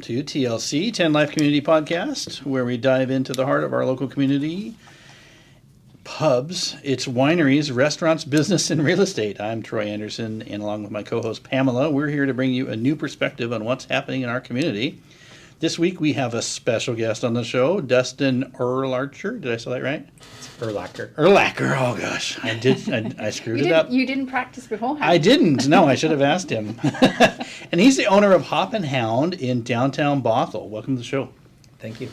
to TLC, 10 Life Community Podcast, where we dive into the heart of our local community, pubs, its wineries, restaurants, business, and real estate. I'm Troy Anderson, and along with my co-host Pamela, we're here to bring you a new perspective on what's happening in our community. This week we have a special guest on the show, Dustin Urlacher. Did I say that right? It's Urlacher. Urlacher. Oh gosh, I screwed it up. You didn't practice beforehand. I didn't. No, I should have asked him. And he's the owner of Hop and Hound in downtown Bothell. Welcome to the show. Thank you.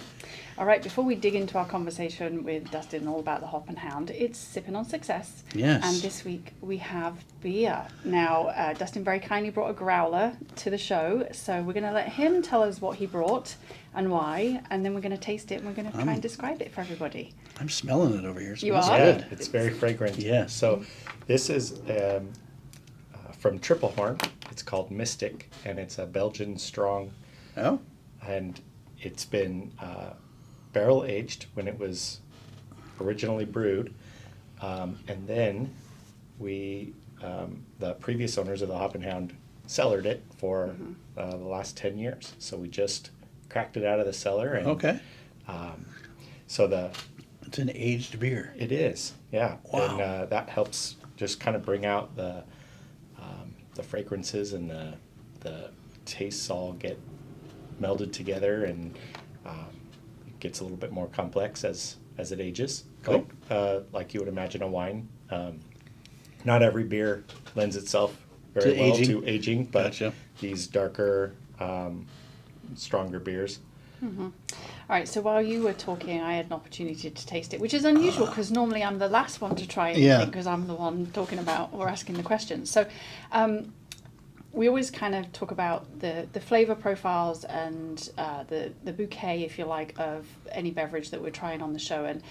All right, before we dig into our conversation with Dustin all about the Hop and Hound, it's Sipping on Success. Yes. And this week we have beer. Now, Dustin very kindly brought a growler to the show, so we're going to let him tell us what he brought and why, and then we're going to taste it and we're going to try and describe it for everybody. I'm smelling it over here. You Smells are? good. It's very fragrant. Yeah. So this is from Triple Horn. It's called Mystic, and it's a Belgian strong. Oh. And it's been barrel aged when it was originally brewed, and then we, the previous owners of the Hop and Hound, cellared it for the last 10 years. So we just cracked it out of the cellar, and Okay. so It's an aged beer. it is, yeah. Wow. And that helps just kind of bring out the fragrances, and the tastes all get melded together, and it gets a little bit more complex as it ages. Cool. Like you would imagine a wine. Not every beer lends itself very To well aging. to aging, but Gotcha. these darker, stronger beers. All right, so while you were talking, I had an opportunity to taste it, which is unusual because normally I'm the last one to try anything Yeah. because I'm the one talking about or asking the questions. So we always kind of talk about the flavor profiles and the bouquet, if you like, of any beverage that we're trying on the show. And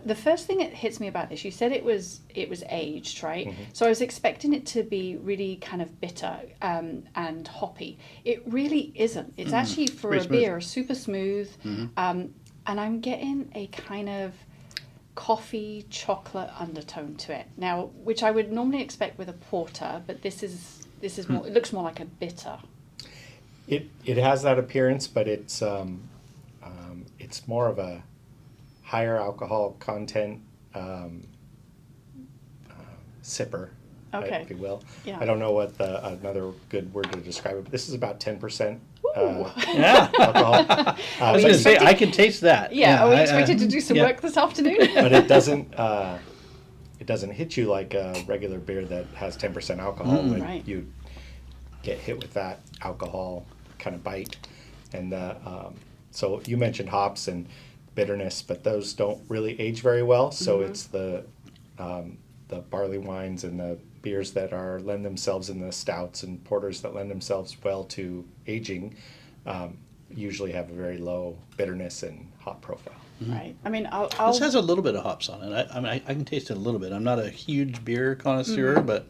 the first thing that hits me about this, you said it was aged, right? Mm-hmm. So I was expecting it to be really kind of bitter and hoppy. It really isn't. It's actually, for Pretty a smooth. beer, super smooth. And I'm getting a kind of coffee chocolate undertone to it now, which I would normally expect with a porter, but this is more. It looks more like a bitter. It has that appearance, but it's more of a higher alcohol content sipper, Okay. if you will. Yeah. I don't know what another good word to describe it, but this is about 10% Yeah. alcohol. I was going to say, I can taste that. Yeah, are we I- expected to do some yeah. work this afternoon? But it doesn't hit you like a regular beer that has 10% alcohol when Right. you get hit with that alcohol kind of bite. And so you mentioned hops and bitterness, but those don't really age very well. So it's the barley wines and the beers that lend themselves, in the stouts and porters that lend themselves well to aging, usually have a very low bitterness and hop profile. Right. I mean, I'll This has a little bit of hops on it. I can taste it a little bit. I'm not a huge beer connoisseur, but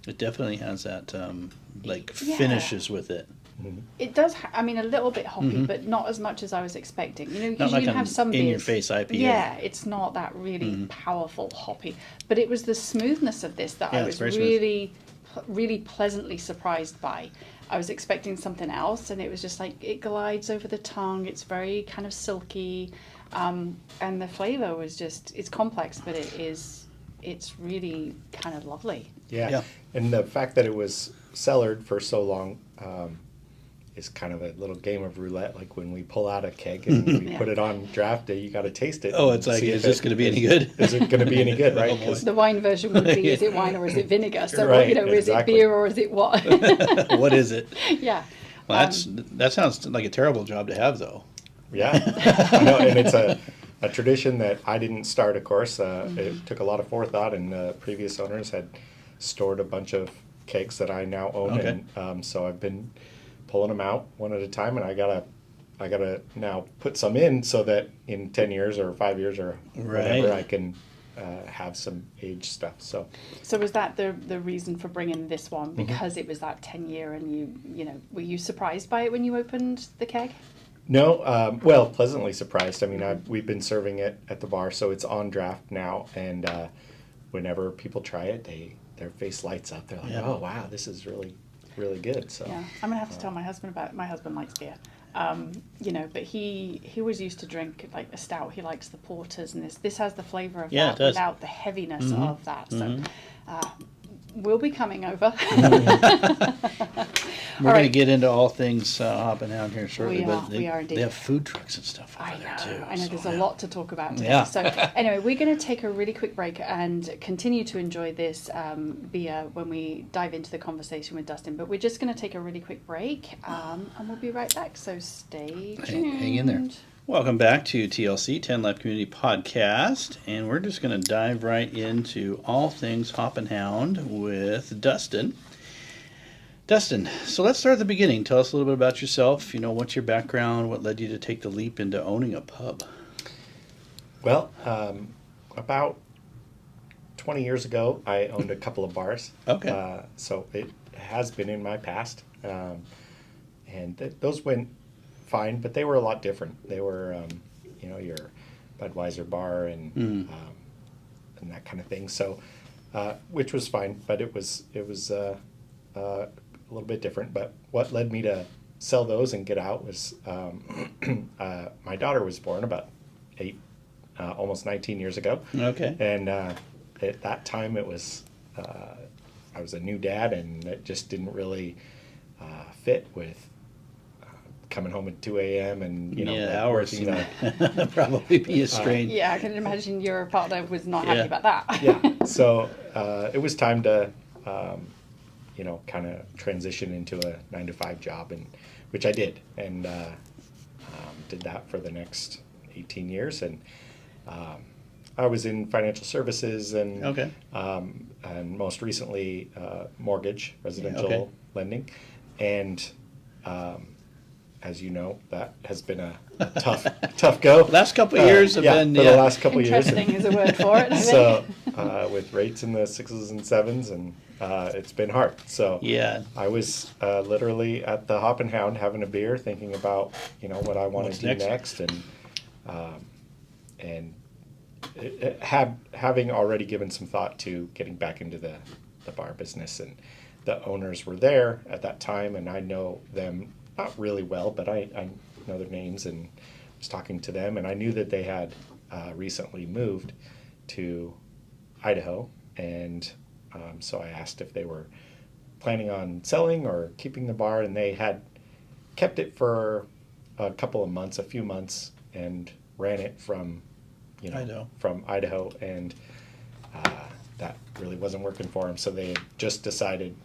it definitely has that Yeah. finishes with it. It does. I mean, a little bit hoppy, but not as much as I was expecting. You know, Not because like you can an have some beers. in-your-face IPA. Yeah, it's not that really powerful hoppy, but it was the smoothness of this that Yeah, I it's was very smooth. really pleasantly surprised by. I was expecting something else, and it was just like it glides over the tongue. It's very kind of silky, and the flavor was it's complex, but it's really kind of lovely. Yeah. And the fact that it was cellared for so long is kind of a little game of roulette. Like when we pull out a keg and we Yeah. put it on draft day, you got to taste it. Oh, and it's like, see is if this going to be any good? Is it going to be any good, right? Oh, boy. 'Cause The wine version would be: is it wine or is it vinegar? So Right, is it exactly. beer or is it what? What is it? Yeah. Well, that sounds like a terrible job to have, though. Yeah, I know, and it's a tradition that I didn't start, of course. It took a lot of forethought, and previous owners had stored a bunch of kegs that I now own, Okay. and so I've been pulling them out one at a time, and I gotta now put some in so that in 10 years or 5 years or whatever, Right. I can have some aged stuff. So So was that the reason for bringing this one, because it was that 10-year, and you know, were you surprised by it when you opened the keg? No, well, pleasantly surprised. I mean, we've been serving it at the bar, so it's on draft now, and whenever people try it, their face lights up. They're like, Yeah. "Oh, wow, this is really, really good." So Yeah, I'm gonna have to tell my husband about it. My husband likes beer. But he was used to drink like a stout. He likes the porters, and this has the flavor of Yeah, it that does. without the heaviness of that. So we'll be coming over. We're going to get into all things Hop and Hound here shortly. We are, but we are indeed. They have food trucks and stuff over there too. I know so, there's a lot to talk about today. Yeah. So anyway, we're going to take a really quick break and continue to enjoy this beer when we dive into the conversation with Dustin. But we're just going to take a really quick break and we'll be right back. So stay tuned. Hang in there. Welcome back to TLC, 10 Life Community Podcast. And we're just going to dive right into all things Hop and Hound with Dustin. Dustin, so let's start at the beginning. Tell us a little bit about yourself. What's your background? What led you to take the leap into owning a pub? Well, about 20 years ago, I owned a couple of bars. Okay. So it has been in my past. Those went fine, but they were a lot different. They were, your Budweiser bar and that kind of thing. So, which was fine, but it was a little bit different. But what led me to sell those and get out was my daughter was born about almost 19 years ago. Okay. And at that time, it was I was a new dad, and it just didn't really fit with coming home at 2 a.m. and hours working probably be a strain. Yeah, I can imagine your partner was not happy about that. Yeah. So it was time to kind of transition into a 9-to-5 job, and which I did, and did that for the next 18 years, and I was in financial services and Okay. And most recently mortgage, residential lending, and as you know, that has been a tough go. Last couple of years have been for the last couple of years. Interesting is a word for it. I think. So with rates in the 6s and 7s, and it's been hard. So Yeah. I was literally at the Hop and Hound having a beer, thinking about what I want What's to do next? and having already given some thought to getting back into the bar business, and the owners were there at that time, and I know them not really well, but I know their names, and was talking to them, and I knew that they had recently moved to Idaho, and so I asked if they were planning on selling or keeping the bar, and they had kept it for a few months, and ran it from Idaho, and that really wasn't working for them, so they just decided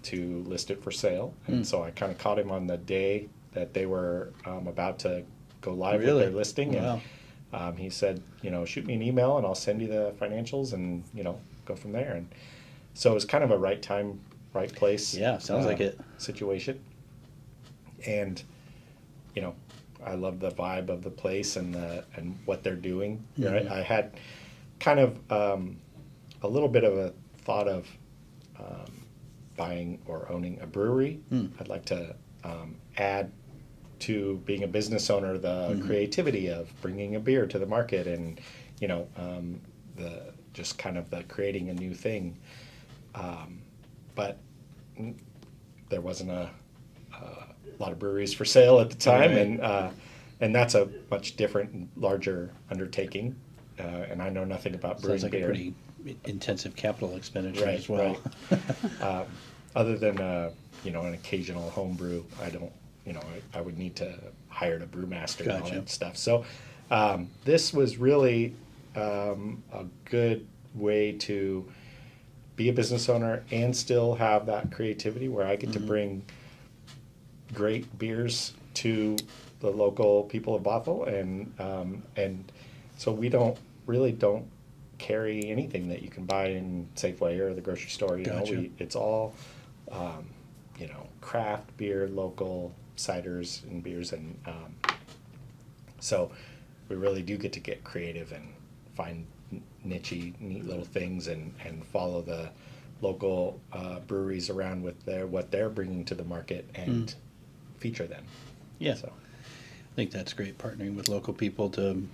to list it for sale. And so I kind of caught him on the day that they were about to go live with their listing. Wow. And he said, shoot me an email and I'll send you the financials, and go from there. And so it was kind of a right time, right place. Yeah, sounds like it. Situation. And I love the vibe of the place and what they're doing. Right? I had kind of a little bit of a thought of buying or owning a brewery. I'd like to add to being a business owner the creativity of bringing a beer to the market, and the just kind of the creating a new thing. But there wasn't a lot of breweries for sale at the time, Right. And that's a much different, larger undertaking. And I know nothing about brewing Sounds like beer. a pretty intensive capital expenditure Right, as well. right. Other than an occasional home brew, I don't. I would need to hire a brewmaster and all Gotcha. that stuff. So this was really a good way to be a business owner and still have that creativity where I get to bring great beers to the local people of Bothell, and so we don't carry anything that you can buy in Safeway or the grocery store. Gotcha. It's all craft beer, local ciders and beers, and so we really do get to get creative and find niche-y, neat little things, and follow the local breweries around with what they're bringing to the market, and feature them. Yeah. So. I think that's great, partnering with local people to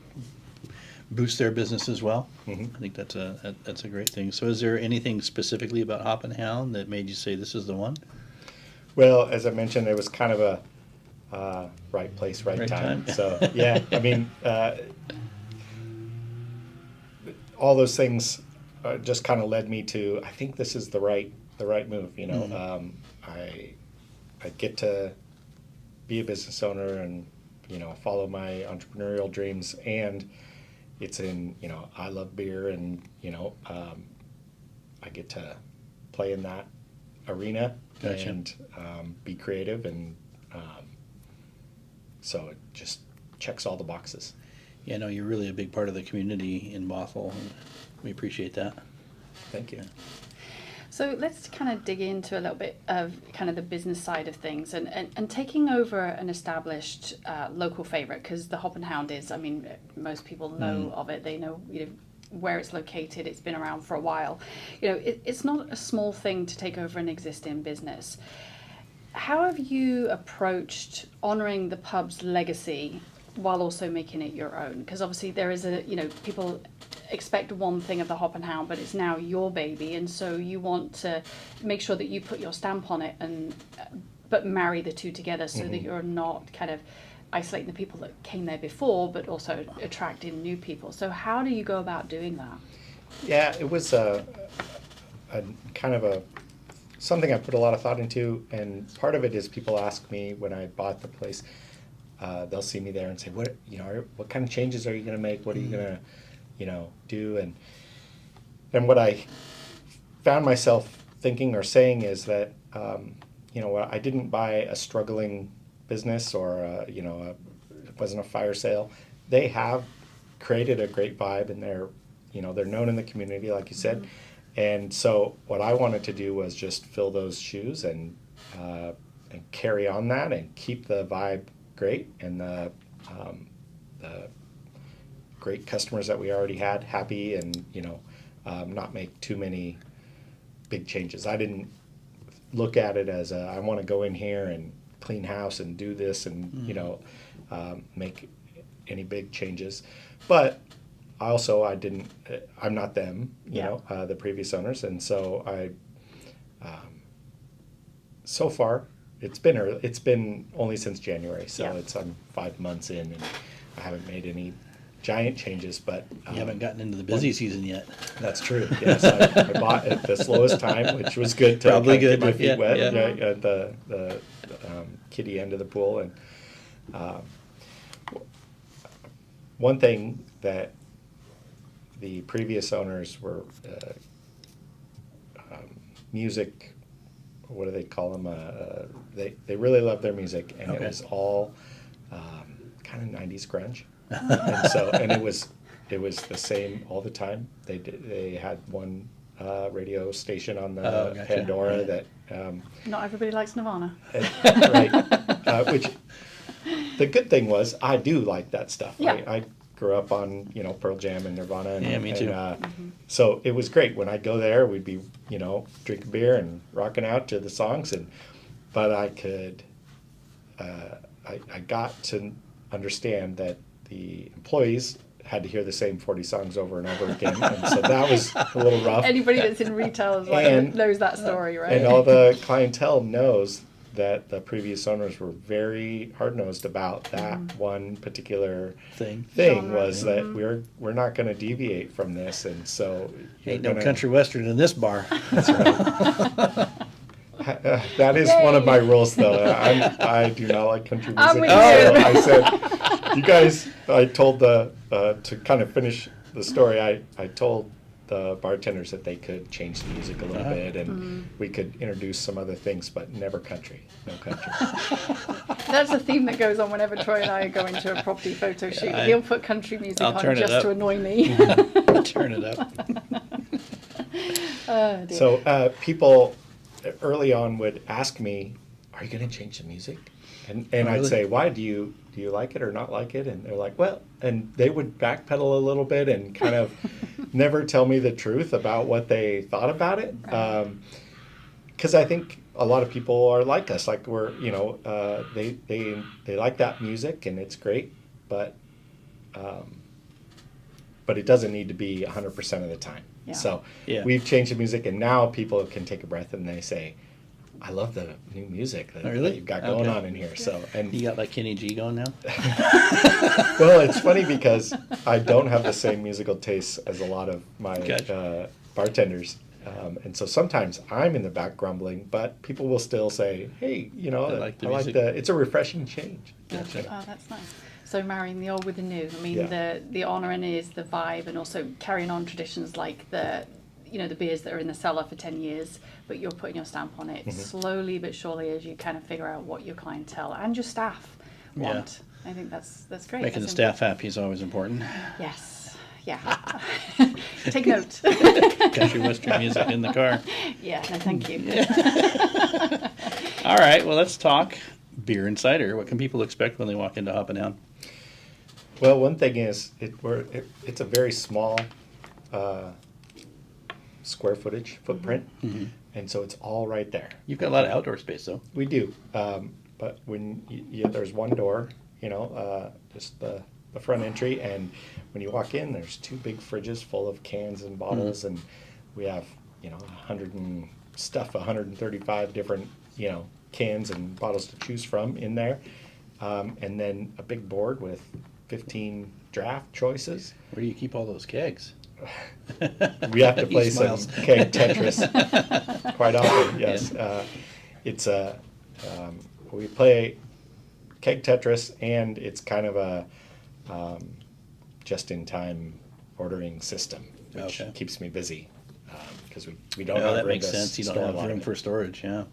boost their business as well. Mhm. I think that's a great thing. So is there anything specifically about Hop and Hound that made you say this is the one? Well, as I mentioned, it was kind of right place, right Right time. time. So yeah, I mean, all those things just kind of led me to, I think this is the right move. You know, I get to be a business owner and, you know, follow my entrepreneurial dreams, and it's in, you know, I love beer, and, you know, I get to play in that arena. Gotcha. And be creative, and so it just checks all the boxes. Yeah, no, you're really a big part of the community in Bothell, and we appreciate that. Thank you. So let's kind of dig into a little bit of kind of the business side of things, and taking over an established local favorite, because the Hop and Hound is, I mean, most people know of it. They know, you know, where it's located. It's been around for a while. You know, it's not a small thing to take over an existing business. How have you approached honoring the pub's legacy while also making it your own? Because obviously there is a, you know, people expect one thing of the Hop and Hound, but it's now your baby, and so you want to make sure that you put your stamp on it, and but marry the two together, so that you're not kind of isolating the people that came there before, but also attracting new people. So how do you go about doing that? Yeah, it was a kind of a something I put a lot of thought into, and part of it is people ask me when I bought the place, they'll see me there and say, "What, you know, what kind of changes are you going to make? What are you going to, you know, do?" And what I found myself thinking or saying is that, you know, I didn't buy a struggling business, or you know, it wasn't a fire sale. They have created a great vibe, and they're, you know, they're known in the community, like you said. And so what I wanted to do was just fill those shoes, and carry on that, and keep the vibe great, and the great customers that we already had happy, and, you know, not make too many big changes. I didn't look at it as I want to go in here and clean house and do this, and you know, make any big changes. But I didn't, I'm not them, you know, the previous owners. And so so far it's been only since January. So I'm 5 months in, and I haven't made any giant changes, but You haven't gotten into the busy season yet. that's true. Yes, I bought at the slowest time, which was good to Probably kind of good, get my feet yeah, wet, yeah. right, at the kiddie end of the pool. And one thing that the previous owners were music. What do they call them? They really loved their music, and it was all kind of 90s grunge. and it was the same all the time. They had one radio station on the Gotcha. Pandora that Not everybody likes Nirvana. right, which the good thing was I do like that stuff. Yeah. I grew up on, you know, Pearl Jam and Nirvana, and, Yeah, me too. so it was great when I'd go there. We'd be, you know, drinking beer and rocking out to the songs, but I could I got to understand that the employees had to hear the same 40 songs over and over again, and so that was a little rough. Anybody that's in retail is knows that story, right? And all the clientele knows that the previous owners were very hard-nosed about that one particular Thing. Genre. was that we're not going to deviate from this, and so Ain't no country western in this bar. That is one of my rules, though. I do not like country music. I'm with So you. I said, you guys, I told to kind of finish the story, I told the bartenders that they could change the music a little bit, and we could introduce some other things, but never country. No country. That's a theme that goes on whenever Troy and I go into a property photo shoot. He'll put country music I'll on turn it just up. to annoy me. Turn it up. Oh, dear. So people early on would ask me, "Are you going to change the music?" And I'd really? say, "Why? Do you like it or not like it?" And they're like, "Well," and they would backpedal a little bit and kind of never tell me the truth about what they thought about it. Because I think a lot of people are like us, like we're, you know, they like that music and it's great, but it doesn't need to be 100% of the time. Yeah. So Yeah. we've changed the music, and now people can take a breath and they say, I love the new music that, Oh, really? that you've got going Okay. on in here. So, and You got like Kenny G going now? well, it's funny because I don't have the same musical tastes as a lot of my Gotcha. bartenders. And so sometimes I'm in the back grumbling, but people will still say, hey, you know, I like the I like music." it's a refreshing change. Gotcha. Oh, that's nice. So marrying the old with the new. I mean, Yeah. the honouring is the vibe, and also carrying on traditions like the beers that are in the cellar for 10 years, but you're putting your stamp on it slowly but surely as you kind of figure out what your clientele and your staff want. I think that's great. Making the That's staff happy is always important. Yes. Yeah. Take note. Country western music in the car. Yeah, no, thank you. All right, well, let's talk beer and cider. What can people expect when they walk into Hop and Hound? Well, one thing is it's a very small square footage footprint, and so it's all right there. You've got a lot of outdoor space, though. We do, but when there's one door, just the front entry, and when you walk in, there's two big fridges full of cans and bottles, and we have 135 different cans and bottles to choose from in there, and then a big board with 15 draft choices. Where do you keep all those kegs? We have to He play some smiles. keg Tetris quite often. Yes, it's we play keg Tetris, and it's kind of a just-in-time ordering system, which Okay. keeps me busy because we don't Oh, have that room makes to sense. You don't store a have lot room of it. for storage, yeah.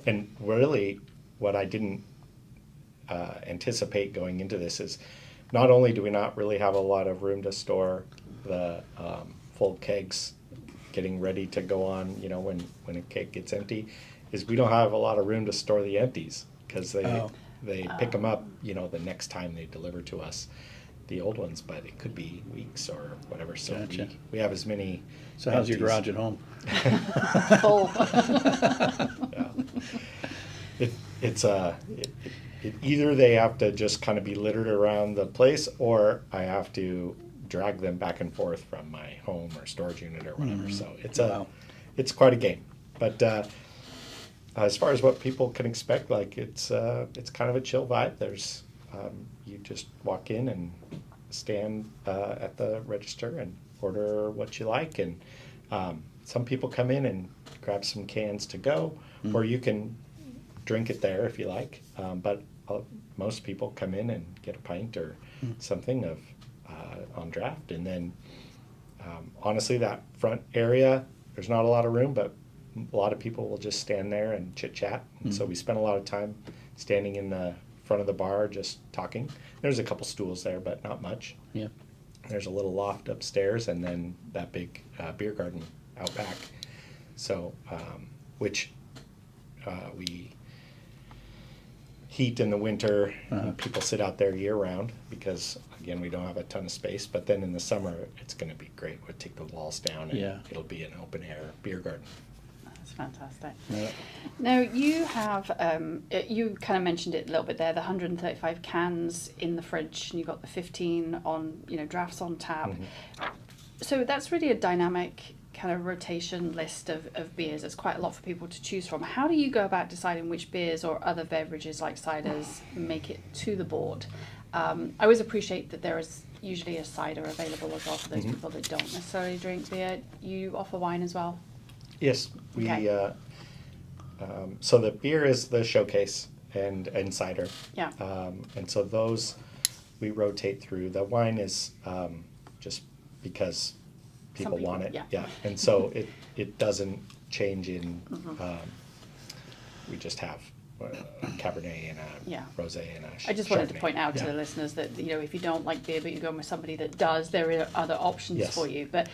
And really, what I didn't anticipate going into this is not only do we not really have a lot of room to store the full kegs getting ready to go on, when a keg gets empty, is we don't have a lot of room to store the empties because they pick them up, the next time they deliver to us the old ones, but it could be weeks or whatever. So Gotcha. we have as many. So how's your empties. garage at home? Full. Either they have to just kind of be littered around the place, or I have to drag them back and forth from my home or storage unit or whatever. So Wow. it's quite a game. But as far as what people can expect, like it's kind of a chill vibe. There's you just walk in and stand at the register and order what you like, and some people come in and grab some cans to go, or you can drink it there if you like. But most people come in and get a pint or something of on draft, and then honestly, that front area, there's not a lot of room, but a lot of people will just stand there and chit chat. And so we spend a lot of time standing in the front of the bar just talking. There's a couple stools there, but not much. Yeah. There's a little loft upstairs, and then that big beer garden out back. So, which we heat in the winter. People sit out there year round because, again, we don't have a ton of space. But then in the summer, it's going to be great. We'll take the walls down, and it'll be an open air beer garden. That's fantastic. Yeah. Now, you have, you kind of mentioned it a little bit there, the 135 cans in the fridge, and you've got the 15 on, drafts on tap. So that's really a dynamic kind of rotation list of beers. It's quite a lot for people to choose from. How do you go about deciding which beers or other beverages like ciders make it to the board? I always appreciate that there is usually a cider available as well for those people that don't necessarily drink beer. You offer wine as well? Yes, we. Okay. So the beer is the showcase and cider. Yeah. And so those we rotate through. The wine is just because people want it. yeah. And so it doesn't change in. We just have a Cabernet and a Rosé and a I just wanted to Chardonnay. point out to the listeners that, if you don't like beer, but you're going with somebody that does, there are other options for you. But,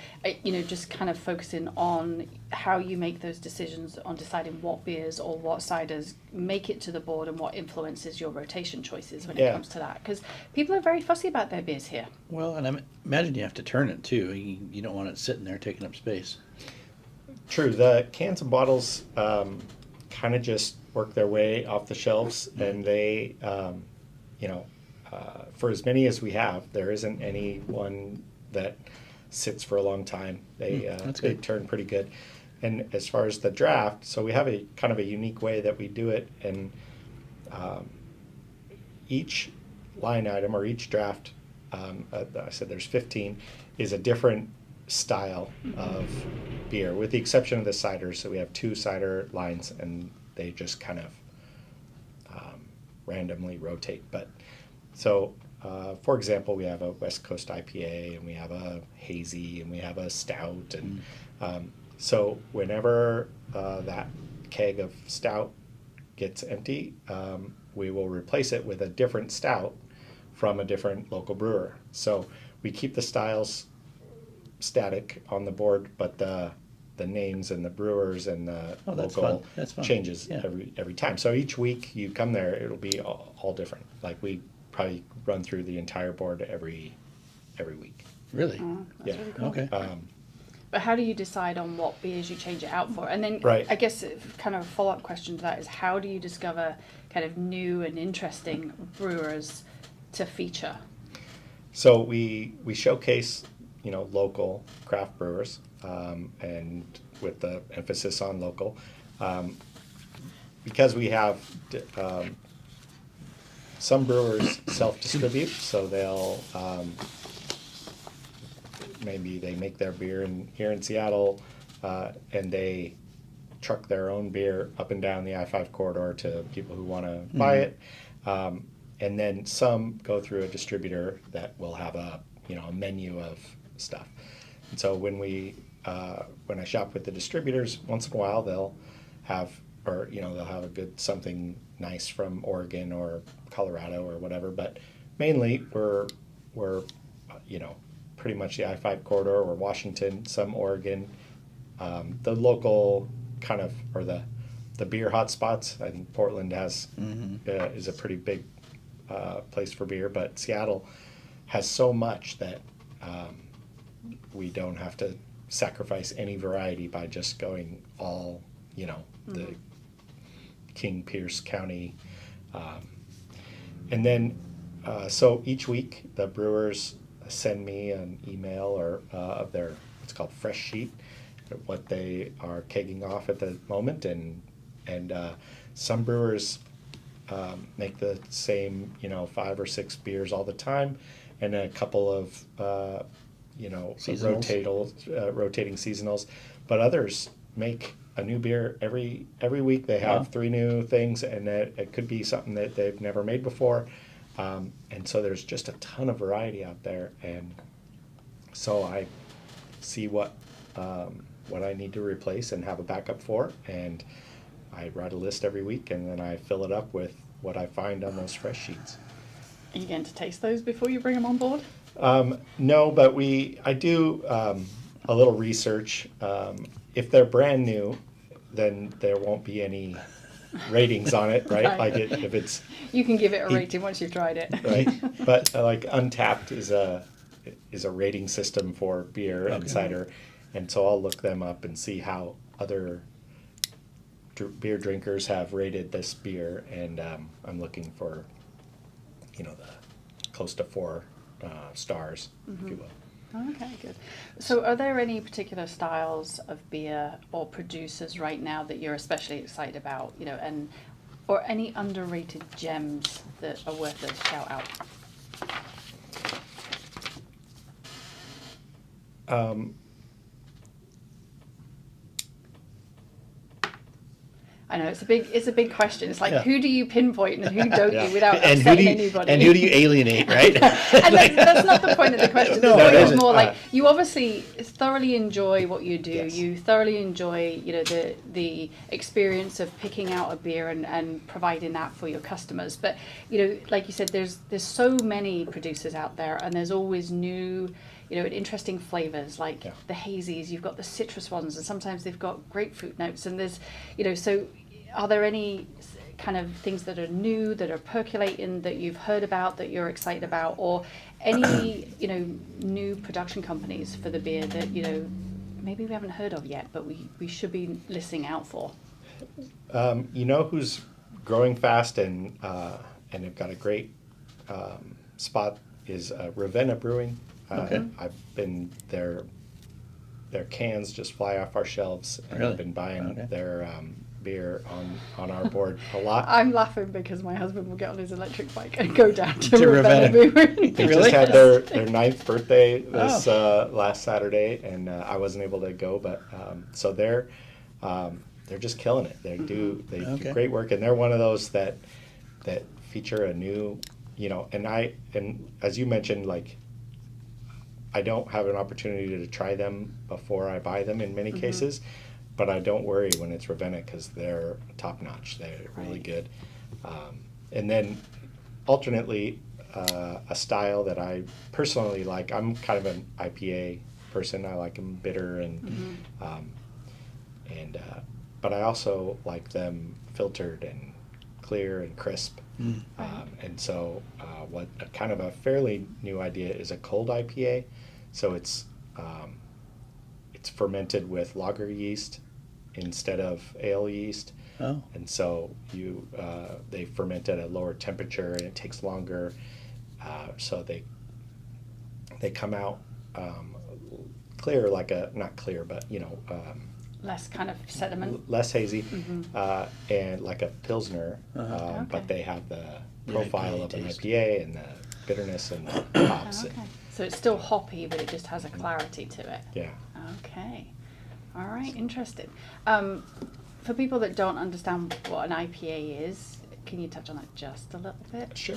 just kind of focusing on how you make those decisions on deciding what beers or what ciders make it to the board and what influences your rotation choices when it comes to that. Because people are very fussy about their beers here. Well, and I imagine you have to turn it, too. You don't want it sitting there taking up space. True. The cans and bottles kind of just work their way off the shelves, and they, for as many as we have, there isn't any one that sits for a long time. They That's they good. turn pretty good. And as far as the draft, so we have a kind of a unique way that we do it, and each line item or each draft, I said there's 15, is a different style of beer, with the exception of the ciders. So we have 2 cider lines, and they just kind of randomly rotate. But so, for example, we have a West Coast IPA, and we have a hazy, and we have a stout, and so whenever that keg of stout gets empty, we will replace it with a different stout from a different local brewer. So we keep the styles static on the board, but the names and the brewers and the That's local fun. That's fun. changes Yeah. every time. So each week you come there, it'll be all different. Like we probably run through the entire board every week. Really? That's really cool. Okay. But how do you decide on what beers you change it out for? And then Right. I guess kind of a follow-up question to that is, how do you discover kind of new and interesting brewers to feature? So we showcase, local craft brewers, and with the emphasis on local, because we have some brewers self-distribute, so they'll maybe they make their beer here in Seattle, and they truck their own beer up and down the I-5 corridor to people who want to buy it. And then some go through a distributor that will have a menu of stuff. And so when I shop with the distributors, once in a while they'll have a good something nice from Oregon or Colorado or whatever. But mainly we're pretty much the I-5 corridor, or Washington, some Oregon, the local kind of, or the beer hotspots. I think Portland has is a pretty big place for beer, but Seattle has so much that we don't have to sacrifice any variety by just going all, the King Pierce County. And then, so each week the brewers send me an email or of their, it's called fresh sheet, what they are kegging off at the moment, and some brewers make the same 5 or 6 beers all the time, and a couple of rotating seasonals, but others make a new beer every week. They have 3 new things, and it could be something that they've never made before. And so there's just a ton of variety out there, and so I see what I need to replace and have a backup for, and I write a list every week, and then I fill it up with what I find on those fresh sheets. Are you going to taste those before you bring them on board? No, but I do a little research. If they're brand new, then there won't be any ratings on it, right? Right. Like if it's You can give it a rating once you've tried it. right, but like Untapped is a rating system for beer and cider, and so I'll look them up and see how other beer drinkers have rated this beer, and I'm looking for the close to 4 stars, if you will. Okay, good. So are there any particular styles of beer or producers right now that you're especially excited about, or any underrated gems that are worth a shout out? I know it's a big question. It's like, who do you pinpoint and who don't you without upsetting anybody? And who do you alienate, right? And that's not the point of the question. No, The point it is isn't. more like, you obviously thoroughly enjoy what you do. Yes. You thoroughly enjoy, the experience of picking out a beer and providing that for your customers. But, like you said, there's so many producers out there, and there's always new, interesting flavors, like the hazies. You've got the citrus ones, and sometimes they've got grapefruit notes. And there's, so are there any kind of things that are new, that are percolating, that you've heard about, that you're excited about, or any, new production companies for the beer that, maybe we haven't heard of yet, but we should be listening out for? Who's growing fast and have got a great spot is Ravenna Brewing. I've been their their cans just fly off our shelves, and Really? I've been buying Okay. their beer on our board a lot. I'm laughing because my husband will get on his electric bike and go down to, To Ravenna. Ravenna. They Really? just had their 9th birthday this Oh. last Saturday, and I wasn't able to go, but so they're just killing it. They do Okay. great work, and they're one of those that feature a new, and as you mentioned, like, I don't have an opportunity to try them before I buy them in many cases, but I don't worry when it's Ravenna because they're top notch. They're really Right. good. And then alternately, a style that I personally like. I'm kind of an IPA person. I like them bitter but I also like them filtered and clear and crisp. And so what kind of a fairly new idea is a cold IPA. So it's fermented with lager yeast instead of ale yeast. Oh. And so they ferment at a lower temperature, and it takes longer. So they come out clear, like not clear, but Less kind of sediment. less hazy, and like a pilsner, Okay. but they have the profile IPA of an taste. IPA and the bitterness and the hops. Okay. So it's still hoppy, but it just has a clarity to it. Yeah. Okay. All right. Interesting. For people that don't understand what an IPA is, can you touch on that just a little bit? Sure.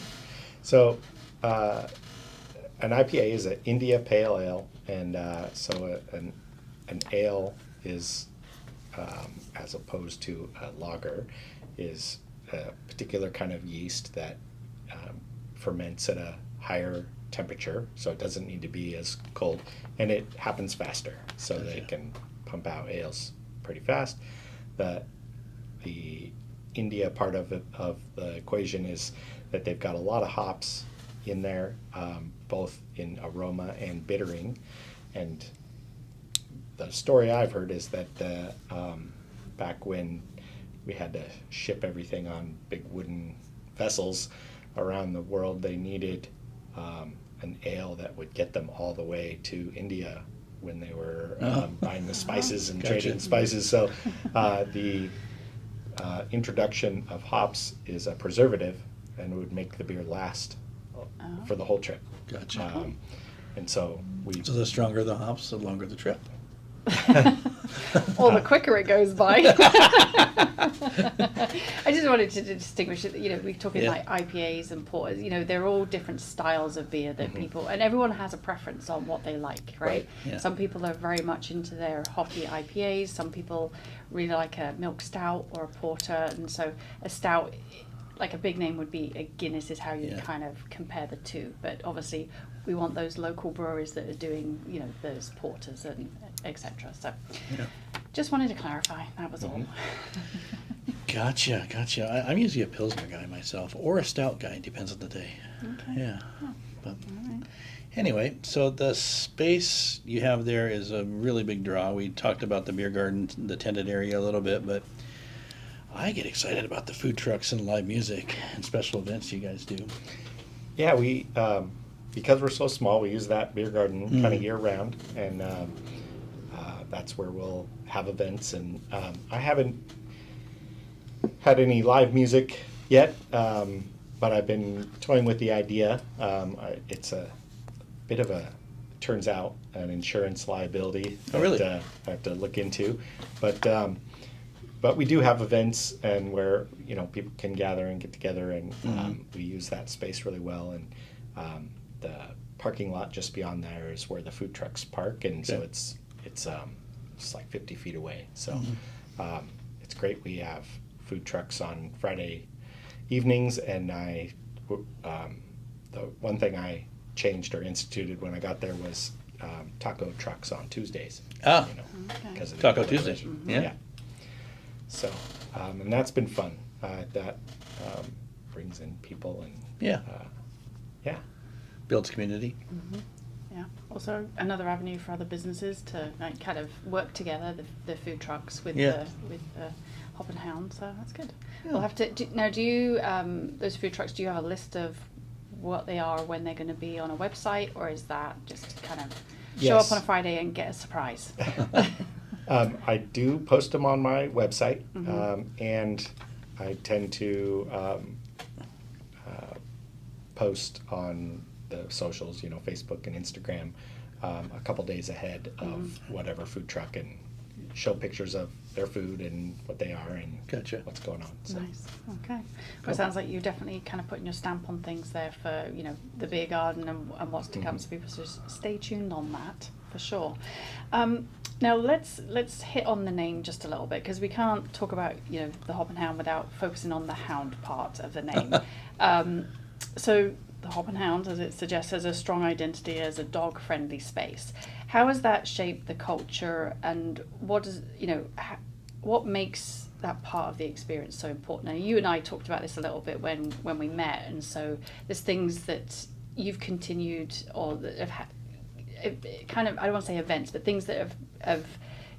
So, an IPA is an India Pale Ale, and an ale is, as opposed to a lager, is a particular kind of yeast that ferments at a higher temperature, so it doesn't need to be as cold, and it happens faster, so they can pump out ales pretty fast. The India part of the equation is that they've got a lot of hops in there, both in aroma and bittering. And the story I've heard is that back when we had to ship everything on big wooden vessels around the world, they needed an ale that would get them all the way to India when they were buying the spices and Gotcha. trading spices. So the introduction of hops is a preservative and would make the beer last for the whole trip. Gotcha. And so So the stronger the hops, the longer the trip. Or the quicker it goes by. I just wanted to distinguish it. We're talking Yeah. like IPAs and porters. They're all different styles of beer that people, and everyone has a preference on what they like, right? Right. Yeah. Some people are very much into their hoppy IPAs. Some people really like a milk stout or a porter, and so a stout, like a big name would be a Guinness, is how you Yeah. kind of compare the two. But obviously, we want those local breweries that are doing, those porters and etc. So, Yeah. just wanted to clarify. That was all. Gotcha. I'm usually a Pilsner guy myself, or a stout guy, depends on the day. Okay. Yeah. But All right. anyway, so the space you have there is a really big draw. We talked about the beer garden, the tented area a little bit, but I get excited about the food trucks and live music and special events you guys do. Yeah, we because we're so small, we use that beer garden kind of year round, and that's where we'll have events. And I haven't had any live music yet, but I've been toying with the idea. It's a bit of turns out, an insurance liability Oh, really? that I have to look into, but we do have events and where people can gather and get together, and we use that space really well. And the parking lot just beyond there is where the food trucks park, and so Okay. it's like 50 feet away. So it's great. We have food trucks on Friday evenings, and the one thing I changed or instituted when I got there was taco trucks on Tuesdays. Ah. Okay. 'Cause of the Taco weather. Tuesdays. Yeah. So, and that's been fun. That brings in people and Yeah. yeah. Builds community. Yeah. Also, another avenue for other businesses to kind of work together, the food trucks with Yeah. the Hop and Hound. So that's good. Yeah. We'll have to. Do you those food trucks? Do you have a list of what they are, when they're going to be on a website, or is that just kind of show up Yes. on a Friday and get a surprise. I do post them on my website, Mm-hmm. and I tend to post on the socials, Facebook and Instagram, a couple days ahead of Mm-hmm. whatever food truck, and show pictures of their food and what they are and Gotcha. what's going on. So. Nice. Okay. Well, Cool. it sounds like you're definitely kind of putting your stamp on things there for, the beer garden and what's to come. So people just stay tuned on that for sure. Now let's hit on the name just a little bit, because we can't talk about, the Hop and Hound without focusing on the hound part of the name. So the Hop and Hound, as it suggests, has a strong identity as a dog-friendly space. How has that shaped the culture, and what makes that part of the experience so important? Now, you and I talked about this a little bit when we met, and so there's things that you've continued, or that have kind of, I don't want to say events, but things that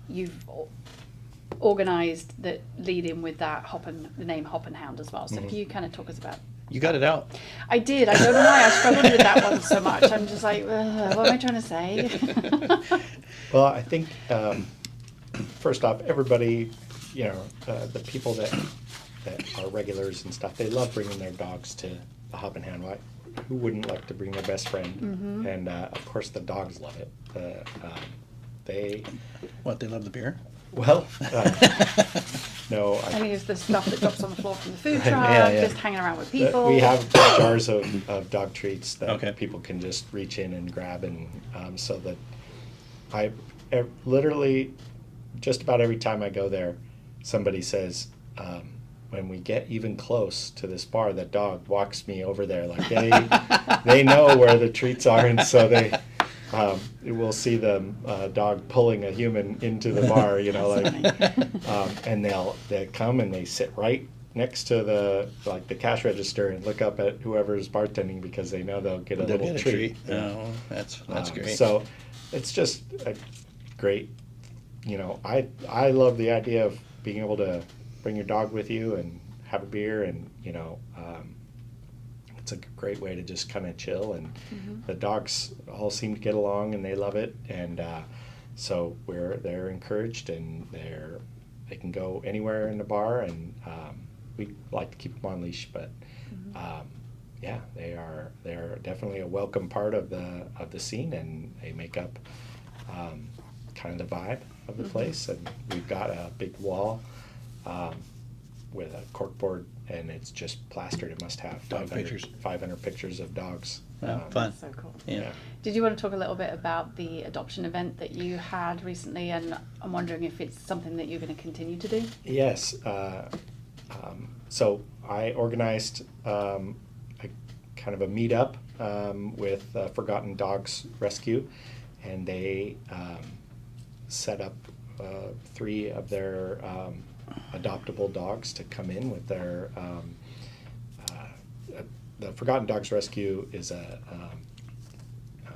you've organised that lead in with that the name Hop and Hound as well. So can you kind of talk us about? You got it out. I did. I don't know why I struggled with that one so much. I'm just like, what am I trying to say? Well, I think first off, everybody, the people that are regulars and stuff, they love bringing their dogs to the Hop and Hound. Who wouldn't like to bring their best friend? Mm-hmm. And of course, the dogs love it. They love the beer? well, no. I mean, it's the stuff that drops on the floor from the food Right. truck, Yeah. just hanging around with people. We have jars of dog treats that Okay. people can just reach in and grab, and so that literally just about every time I go there, somebody says, when we get even close to this bar, that dog walks me over there. Like they know where the treats are, and so they we'll see the dog pulling a human into the bar, and they'll come and they sit right next to the cash register and look up at whoever's bartending, because they know they'll get a They'll little get a treat. treat. Oh, that's great. So it's just a great, I love the idea of being able to bring your dog with you and have a beer, and it's a great way to just kind of chill, and the dogs all seem to get along and they love it, and so they're encouraged, and they can go anywhere in the bar, and we like to keep them on leash, but yeah, they're definitely a welcome part of the scene, and they make up kind of the vibe of the place. And we've got a big wall with a corkboard, and it's just plastered. It must have Dog pictures. 500 pictures of dogs. Wow, fun. That's so cool. Yeah. Did you want to talk a little bit about the adoption event that you had recently? And I'm wondering if it's something that you're going to continue to do? Yes. So I organized a kind of a meetup with Forgotten Dogs Rescue, and they set up 3 of their adoptable dogs to come in with their the Forgotten Dogs Rescue is a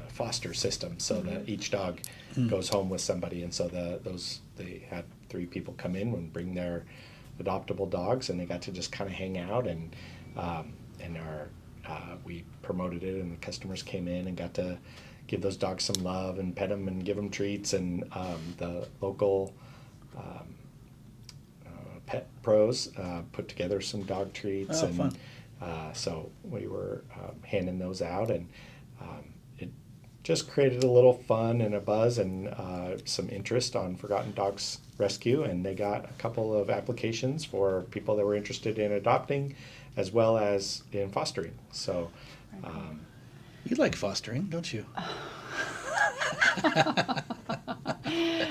foster system, so that each dog goes home with somebody, and so they had 3 people come in and bring their adoptable dogs, and they got to just kind of hang out, and we promoted it, and the customers came in and got to give those dogs some love and pet them and give them treats, and the local pet pros put together some dog treats, Oh, and fun. so we were handing those out, and it just created a little fun and a buzz, and some interest on Forgotten Dogs Rescue, and they got a couple of applications for people that were interested in adopting as well as in fostering. So You like fostering, don't you?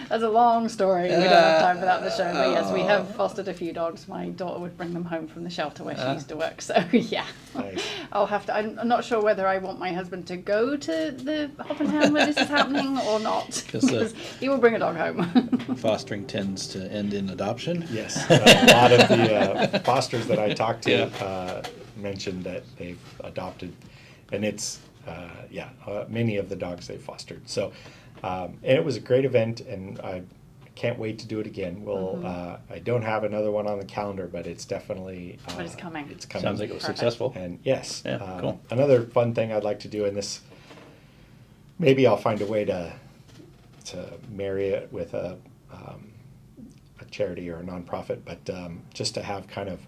That's a long story. We don't have time for that on the show. But yes, we have fostered a few dogs. My daughter would bring them home from the shelter where she used to work. So yeah, Nice. I'll have to. I'm not sure whether I want my husband to go to the Hop and Hound where this is happening or not, 'Cause, because he will bring a dog home. Fostering tends to end in adoption. Yes, a lot of the fosters that I talked to mentioned that they've adopted, and it's many of the dogs they've fostered. So, and it was a great event, and I can't wait to do it again. I don't have another one on the calendar, but it's definitely But it's coming. It's coming. Sounds like it was Perfect. successful. And yes, Yeah, cool. another fun thing I'd like to do in this, maybe I'll find a way to to marry it with a charity or a nonprofit, but just to have kind of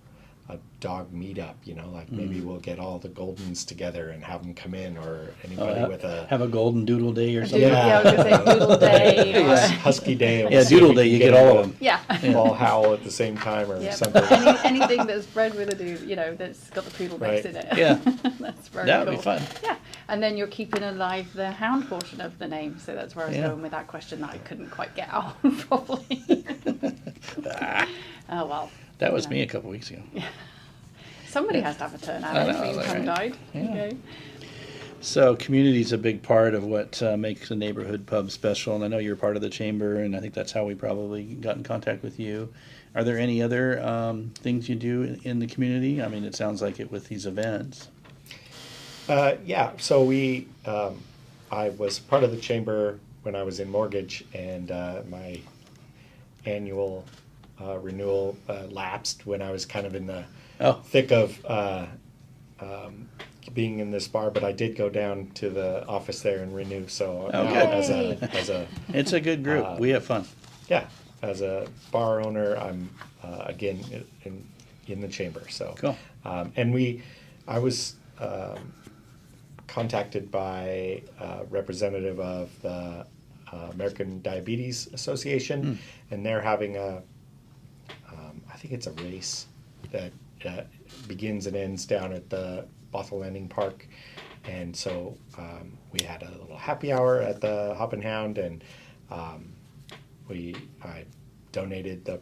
a dog meetup, like maybe we'll get all the Goldens together and have them come in, or anybody with a have a golden doodle day or something. Yeah, I was going to say doodle day. Or, husky day. Yeah, doodle day, you get all of them. yeah. All howl at the same time or Yeah, something. anything that's bred with a dude, that's got the poodle base Right. in it. Yeah. That's very That would cool. be fun. Yeah, and then you're keeping alive the hound portion of the name, so that's where I was Yeah. going with that question that I couldn't quite get out properly. Oh well. That was you me know. a couple weeks ago. Somebody has to have a turn I out know, if that's income right. died. Yeah. Okay. So community is a big part of what makes the neighborhood pub special, and I know you're part of the chamber, and I think that's how we probably got in contact with you. Are there any other things you do in the community? I mean, it sounds like it with these events. Yeah, so I was part of the chamber when I was in mortgage, and my annual renewal lapsed when I was kind of in the Oh, thick of being in this bar, but I did go down to the office there and renew. So now Okay. as a it's a good group. We have fun. yeah, as a bar owner, I'm again in the chamber. So Cool. and I was contacted by a representative of the American Diabetes Association, and they're having I think it's a race that begins and ends down at the Bothell Landing Park, and so we had a little happy hour at the Hop and Hound, and I donated the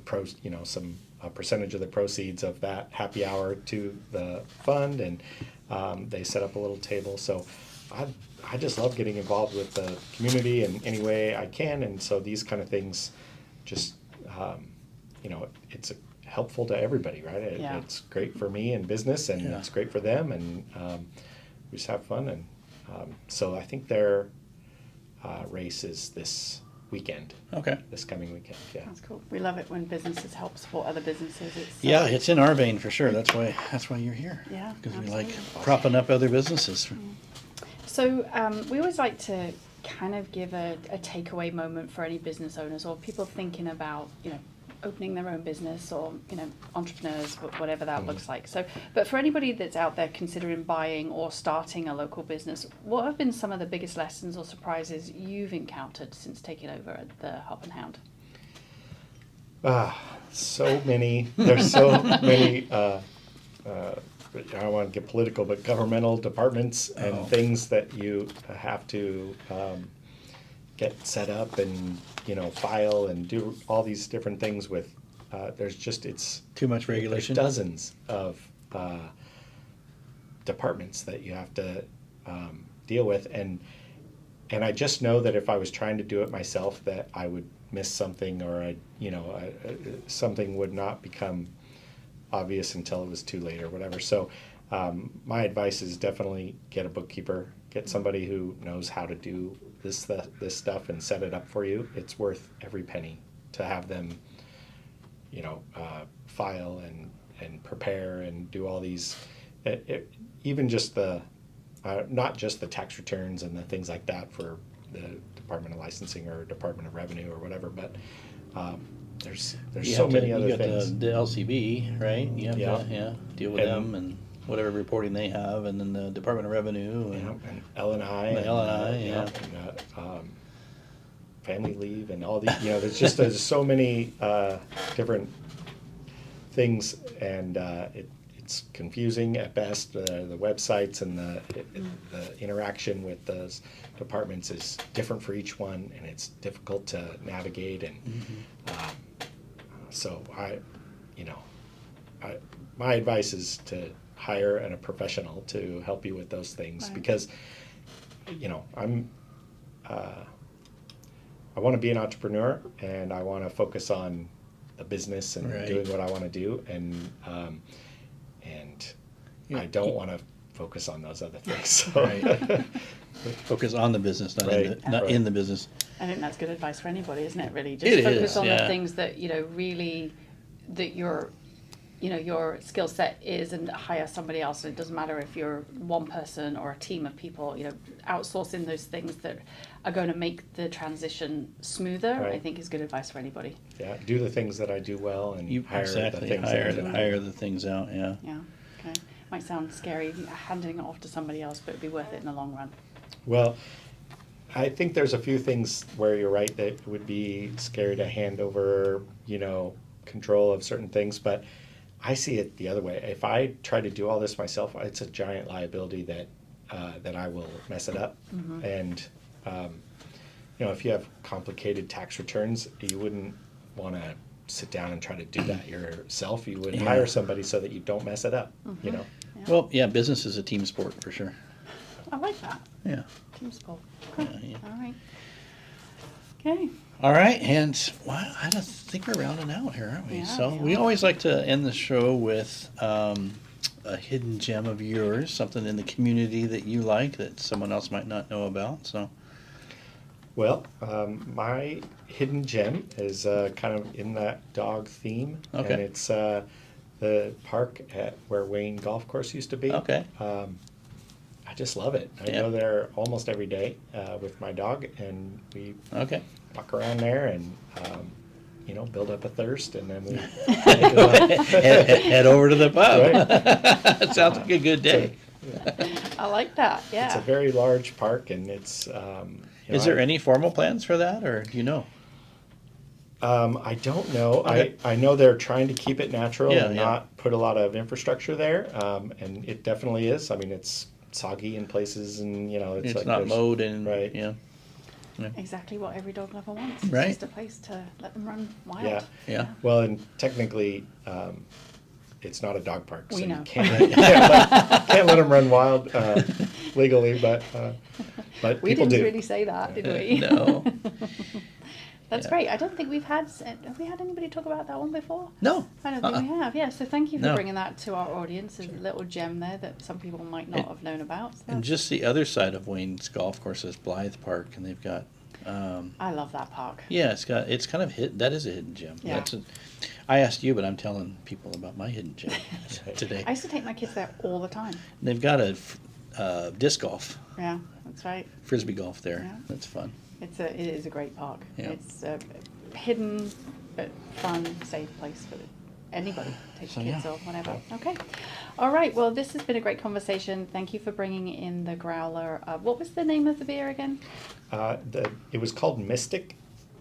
a percentage of the proceeds of that happy hour to the fund, and they set up a little table. So I just love getting involved with the community in any way I can, and so these kind of things just it's helpful to everybody, right? Yeah. It's great for me in business, and Yeah. it's great for them, and we just have fun. And so I think their race is this weekend, Okay. this coming weekend. Yeah. That's cool. We love it when businesses help support other businesses. It's Yeah, it's in our vein for sure. That's why you're here. Yeah, Because we like absolutely. propping up other businesses. So we always like to kind of give a takeaway moment for any business owners or people thinking about, opening their own business or, entrepreneurs, whatever that looks like. So, but for anybody that's out there considering buying or starting a local business, what have been some of the biggest lessons or surprises you've encountered since taking over at the Hop and Hound? So many. There's so many. I don't want to get political, but governmental departments and things that you have to get set up and file and do all these different things with. It's Too much regulation. There's dozens of departments that you have to deal with, and I just know that if I was trying to do it myself, that I would miss something, or something would not become obvious until it was too late or whatever. So my advice is definitely get a bookkeeper, get somebody who knows how to do this stuff and set it up for you. It's worth every penny to have them, file and prepare and do all these, even just not just the tax returns and the things like that for the Department of Licensing or Department of Revenue or whatever, but there's so many other you got things. the LCB, right? You have Yeah. to deal with them and whatever reporting they have, and then the Department of Revenue And L&I, The L&I, yeah. and family leave and all these. There's so many different things, and it's confusing at best. The websites and the interaction with those departments is different for each one, and it's difficult to navigate. And so my advice is to hire a professional to help you with those things, Right. because I want to be an entrepreneur, and I want to focus on the business and Right. doing what I want to do, and Yeah. I don't want to focus on those other things. So. Right. Focus on the business, not Right. in the business. I think that's good advice for anybody, isn't it? Really, just It focus is, on yeah. the things that really that your skill set is, and hire somebody else. And it doesn't matter if you're one person or a team of people. Outsourcing those things that are going to make the transition smoother, I Right. think is good advice for anybody. Yeah, do the things that I do well and You hire exactly the things hire that I hire the things out. Yeah. Yeah. Okay. Might sound scary handing it off to somebody else, but it'd be worth it in the long run. Well, I think there's a few things where you're right that it would be scary to hand over, control of certain things, but I see it the other way. If I try to do all this myself, it's a giant liability that I will mess it up. And if you have complicated tax returns, you wouldn't want to sit down and try to do that yourself. You would Yeah. hire somebody so that you don't mess it up. Yeah. Well, yeah, business is a team sport for sure. I like that. Yeah. Team sport. Yeah, yeah. All right. Okay. All right, and well, I don't think we're rounding out here, aren't we? Yeah, So we we are. always like to end the show with a hidden gem of yours, something in the community that you like that someone else might not know about. So, Well, my hidden gem is kind of in that dog theme, Okay. and it's the park at where Wayne Golf Course used to be. okay, I just love it. I Yeah. go there almost every day with my dog, and we okay. walk around there and build up a thirst, and then we Head over to the pub. Right. Sounds like a good day. I like that. Yeah. It's a very large park, and it's. Is there any formal plans for that, or do you know? I don't know. Okay. I know they're trying to keep it natural Yeah, and yeah. not put a lot of infrastructure there, and it definitely is. I mean, it's soggy in places, and it's It's like not there's- mowed and right. yeah, Exactly what every dog lover wants. It's Right. just a place to let them run wild. Yeah. yeah. Well, and technically, it's not a dog park, so We you know. can't let them run wild legally, but We people didn't do. really say that, did we? No, That's Yeah. great. I don't think have we had anybody talk about that one before? no. I don't think we have. Yeah, so thank you for No. bringing that to our audience. There's a little gem there that some people might not And- have known about. So And just the other side of Wayne's Golf Course is Blythe Park, and they've got. I love that park. Yeah, it's kind of hidden. That is a hidden gem. Yeah. I asked you, but I'm telling people about my hidden gem today. I used to take my kids there all the time. They've got a disc golf, Yeah, that's right. frisbee golf there. Yeah. That's fun. It is a great park. Yeah. It's a hidden but fun, safe place for anybody. Take So, kids yeah. or whatever. Okay. All right. Well, this has been a great conversation. Thank you for bringing in the growler. What was the name of the beer again? It was called Mystic,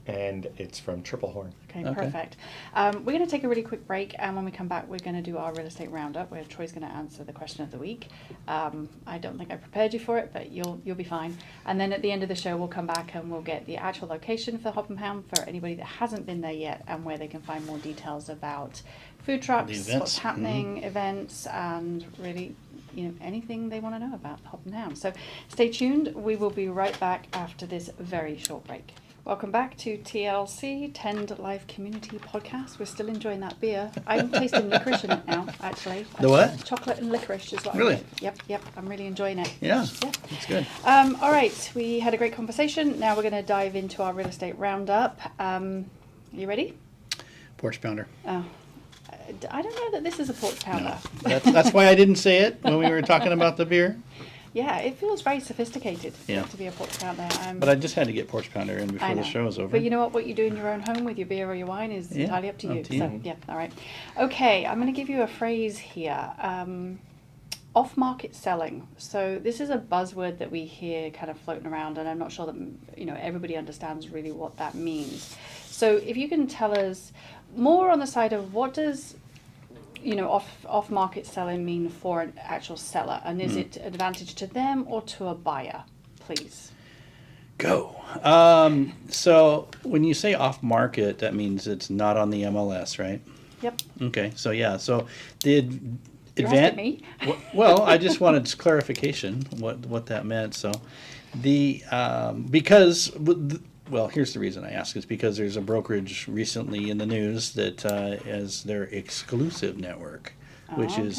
and it's from Triple Horn. Okay, Okay. perfect. We're going to take a really quick break, and when we come back, we're going to do our real estate roundup, where Troy's going to answer the question of the week. I don't think I prepared you for it, but you'll be fine. And then at the end of the show, we'll come back and we'll get the actual location for Hop and Hound for anybody that hasn't been there yet, and where they can find more details about food trucks, The events. what's happening, events, and really, anything they want to know about Hop and Hound. So stay tuned. We will be right back after this very short break. Welcome back to TLC, Tend Life Community Podcast. We're still enjoying that beer. I'm tasting licorice in it now, actually. The what? Chocolate and licorice is what Really? I get. Yep. I'm really enjoying it. Yeah, Yeah. it's good. All right, we had a great conversation. Now we're going to dive into our real estate roundup. You ready? Porch pounder. Oh, I don't know that this is a porch pounder. That's why I didn't say it when we were talking about the beer. Yeah, it feels very sophisticated Yeah. to be a porch pounder. But I just had to get porch pounder in before I the know. show was over. But you know what you do in your own home with your beer or your wine is Yeah, entirely up to you. up to you. So, yeah, all right. Okay, I'm going to give you a phrase here. Off-market selling. So this is a buzzword that we hear kind of floating around, and I'm not sure that everybody understands really what that means. So if you can tell us more on the side of what does off-market selling mean for an actual seller, and is it advantage to them or to a buyer, please? Go. So when you say off market, that means it's not on the MLS, right? Yep. Okay. So yeah. So the You're asking me. Well, I just wanted clarification what that meant. So well, here's the reason I ask is because there's a brokerage recently in the news that has their exclusive network, which is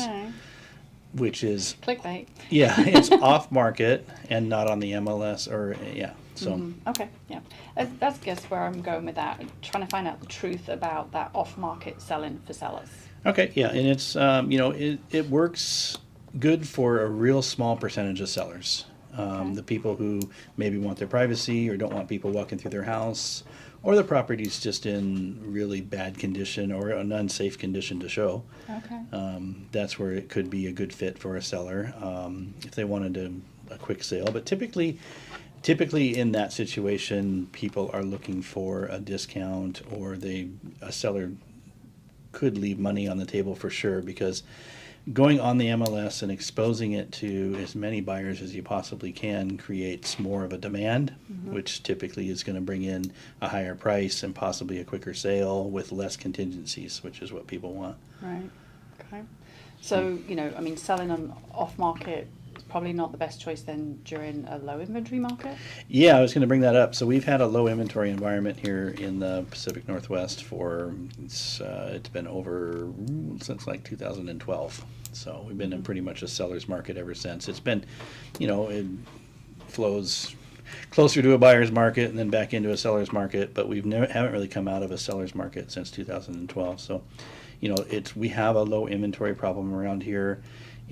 Clickbait. yeah, it's off market and not on the MLS or yeah. So Okay, yeah. That's guess where I'm going with that. Trying to find out the truth about that off-market selling for sellers. okay, yeah, and it's it works good for a real small percentage of sellers. Okay. The people who maybe want their privacy or don't want people walking through their house, or the property's just in really bad condition or an unsafe condition to show. Okay. That's where it could be a good fit for a seller if they wanted a quick sale. But typically in that situation, people are looking for a discount, or a seller could leave money on the table for sure, because going on the MLS and exposing it to as many buyers as you possibly can creates more of a demand, which typically is going to bring in a higher price and possibly a quicker sale with less contingencies, which is what people want. Right. Okay. So, I mean, selling on off market is probably not the best choice then during a low inventory market? Yeah, I was going to bring that up. So we've had a low inventory environment here in the Pacific Northwest it's been over since like 2012. So we've been in pretty much a seller's market ever since. It's been, it flows closer to a buyer's market and then back into a seller's market, but haven't really come out of a seller's market since 2012. So, we have a low inventory problem around here.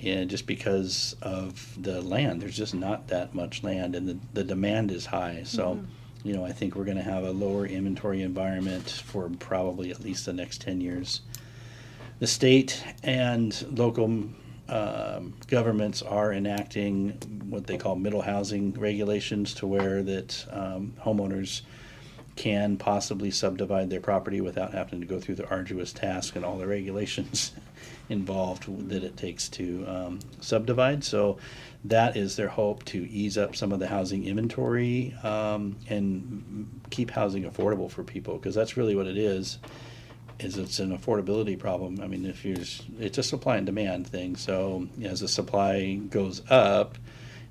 And just because of the land, there's just not that much land, and the demand is high. So, I think we're going to have a lower inventory environment for probably at least the next 10 years. The state and local governments are enacting what they call middle housing regulations, to where that homeowners can possibly subdivide their property without having to go through the arduous task and all the regulations involved that it takes to subdivide. So that is their hope, to ease up some of the housing inventory and keep housing affordable for people, because that's really what it is it's an affordability problem. I mean, it's a supply and demand thing. So as the supply goes up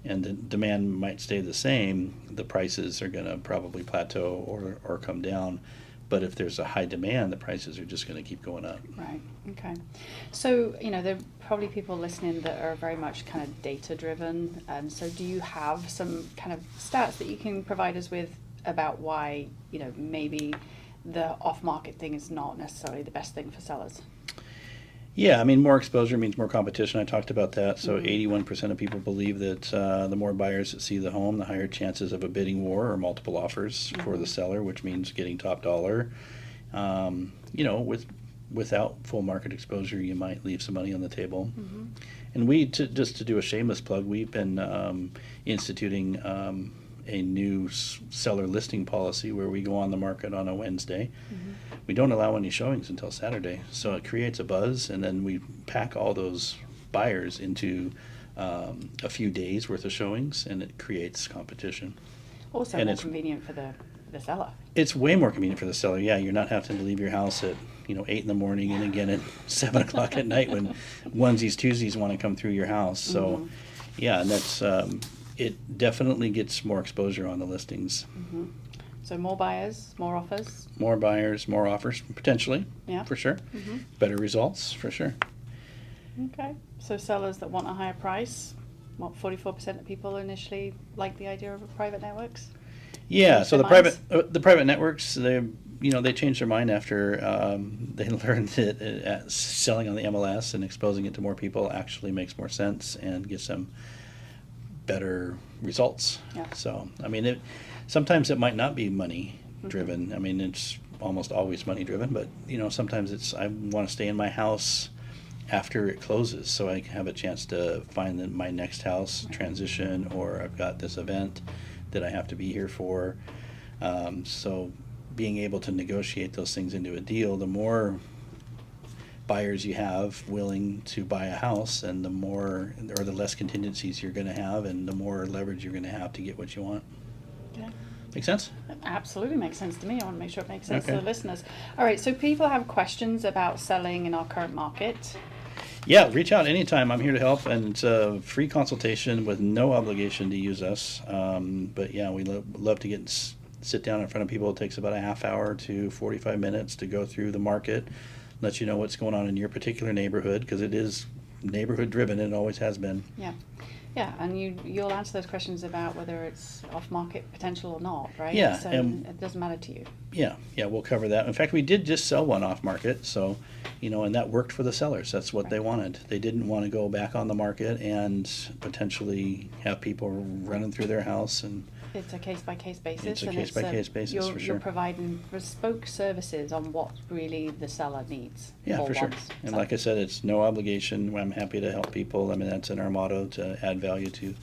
and the demand might stay the same, the prices are going to probably plateau or come down. But if there's a high demand, the prices are just going to keep going up. Right. Okay. So, there are probably people listening that are very much kind of data driven. So do you have some kind of stats that you can provide us with about why, maybe the off-market thing is not necessarily the best thing for sellers? Yeah, I mean, more exposure means more competition. I talked about that. So 81% of people believe that the more buyers that see the home, the higher chances of a bidding war or multiple offers for the seller, which means getting top dollar. Without full market exposure, you might leave some money on the table. And just to do a shameless plug, we've been instituting a new seller listing policy where we go on the market on a Wednesday. We don't allow any showings until Saturday, so it creates a buzz, and then we pack all those buyers into a few days worth of showings, and it creates competition. Also and more it's convenient for the seller. It's way more convenient for the seller. Yeah, you're not having to leave your house at 8 in the morning and again at 7 o'clock at night when onesies, twosies want to come through your house. So, yeah, and that's it definitely gets more exposure on the listings. So more buyers, more offers. More buyers, more offers, potentially. Yeah. For sure. Better results, for sure. Okay. So sellers that want a higher price, 44% of people initially like the idea of private networks? Yeah. Change So their the private networks, they changed their mind after they learned that selling on the MLS and exposing it to more people actually makes more sense and gives them better results. Yeah. So, I mean, sometimes it might not be money driven. I mean, it's almost always money driven, but sometimes I want to stay in my house after it closes so I can have a chance to find my next house, transition, or I've got this event that I have to be here for. So being able to negotiate those things into a deal, the more buyers you have willing to buy a house, and the less contingencies you're going to have, and the more leverage you're going to have to get what you want. Okay. Make sense? That absolutely makes sense to me. I want to make sure it makes sense to Okay. the listeners. All right, so people have questions about selling in our current market. Yeah, reach out anytime. I'm here to help, and it's a free consultation with no obligation to use us. But yeah, we love to sit down in front of people. It takes about a half hour to 45 minutes to go through the market, let you know what's going on in your particular neighborhood, because it is neighborhood driven. It always has been. Yeah. Yeah, and you'll answer those questions about whether it's off-market potential or not, right? Yeah, So and- it doesn't matter to you. Yeah, we'll cover that. In fact, we did just sell one off market, so, and that worked for the sellers. That's what they Right. wanted. They didn't want to go back on the market and potentially have people running through their house, and It's a case-by-case basis. It's a and case-by-case basis, you're, for sure. You're providing bespoke services on what really the seller needs. yeah, or for sure. wants. And So- like I said, it's no obligation. I'm happy to help people. I mean, that's in our motto, to add value to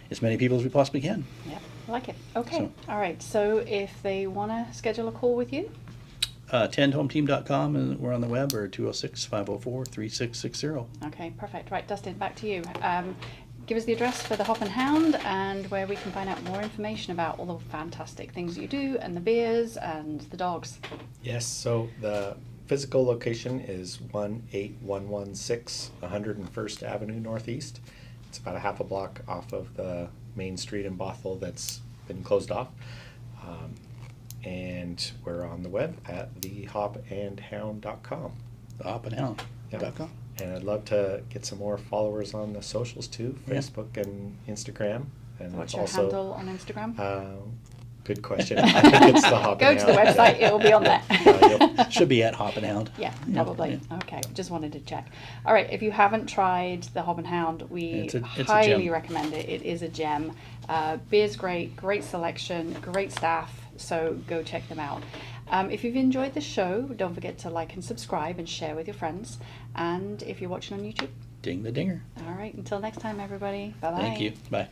as many people as we possibly can. Yep, I like it. Okay, So- all right. So if they want to schedule a call with you, 10hometeam.com, and we're on the web, or 206-504-3660. okay, perfect. Right, Dustin, back to you. Give us the address for the Hop and Hound and where we can find out more information about all the fantastic things you do and the beers and the dogs. Yes, so the physical location is 18116 101st Avenue Northeast. It's about a half a block off of the main street in Bothell that's been closed off. And we're on the web at thehopandhound.com. The Hop and Hound. Yeah. And I'd love to get some more followers on the socials too, Yeah. Facebook and Instagram. And What's it's your also, handle on Instagram? Good question. I think it's the Hop Go and to the Hound, website, yeah. it'll be on there. Should be at Hop and Hound. Yeah, Yeah, probably. yeah. Okay, just wanted to check. All right, if you haven't tried the Hop and Hound, we It's a highly gem. recommend it. It is a gem. Beer's great, great selection, great staff, so go check them out. If you've enjoyed the show, don't forget to like and subscribe and share with your friends. And if you're watching on YouTube, Ding the dinger. all right, until next time, everybody. Bye-bye. Thank you. Bye.